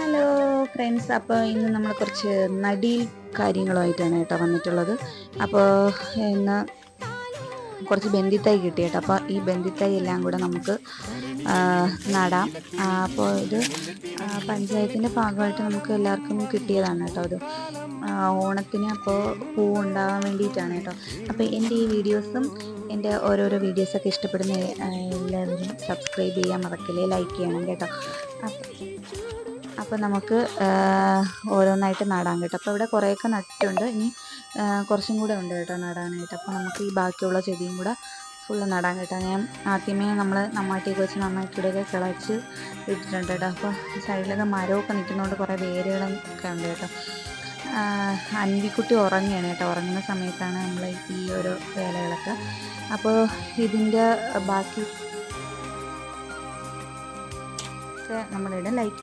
Hello friends, അപ്പോൾ ഇന്ന് നമ്മൾ കുറച്ച് നടീൽ കാര്യങ്ങളുമായിട്ടാണ് കേട്ടോ വന്നിട്ടുള്ളത്. അപ്പോൾ ഇന്ന് കുറച്ച് ബന്ദിത്തൈ കിട്ടി കേട്ടോ. അപ്പോൾ ഈ ബന്ദിത്തൈ എല്ലാം കൂടെ നമുക്ക് നടാം. അപ്പോൾ ഇത് പഞ്ചായത്തിൻ്റെ ഭാഗമായിട്ട് നമുക്ക് എല്ലാവർക്കും കിട്ടിയതാണ് കേട്ടോ. അത് ഓണത്തിന് അപ്പോൾ പൂവുണ്ടാകാൻ വേണ്ടിയിട്ടാണ് കേട്ടോ. അപ്പോൾ എൻ്റെ ഈ വീഡിയോസും എൻ്റെ ഓരോരോ വീഡിയോസൊക്കെ ഇഷ്ടപ്പെടുന്ന എല്ലാവരും സബ്സ്ക്രൈബ് ചെയ്യാൻ മറക്കല്ലേ, ലൈക്ക് ചെയ്യണം കേട്ടോ. അപ്പോൾ നമുക്ക് ഓരോന്നായിട്ട് നടാൻ കേട്ടോ. അപ്പോൾ ഇവിടെ കുറേയൊക്കെ നട്ടിട്ടുണ്ട്, ഇനി കുറച്ചും കൂടെ ഉണ്ട് കേട്ടോ നടാനായിട്ട്. അപ്പോൾ നമുക്ക് ഈ ബാക്കിയുള്ള ചെടിയും കൂടെ ഫുള്ള് നടാൻ കേട്ടോ. ഞാൻ ആദ്യമേ നമ്മൾ നമ്മാട്ടിയൊക്കെ വെച്ച് നന്നായിട്ട് ഇവിടെയൊക്കെ കിളച്ച് ഇട്ടിട്ടുണ്ട് കേട്ടോ. അപ്പോൾ സൈഡിലൊക്കെ മരമൊക്കെ നിൽക്കുന്നതുകൊണ്ട് കുറേ വേരുകളൊക്കെ ഉണ്ട് കേട്ടോ. അൻവിക്കുട്ടി ഉറങ്ങുകയാണ് കേട്ടോ. ഉറങ്ങുന്ന സമയത്താണ് നമ്മൾ ഈ ഓരോ വേലകളൊക്കെ. അപ്പോൾ ഇതിൻ്റെ ബാക്കി നമ്മളിവിടെ ലൈക്ക്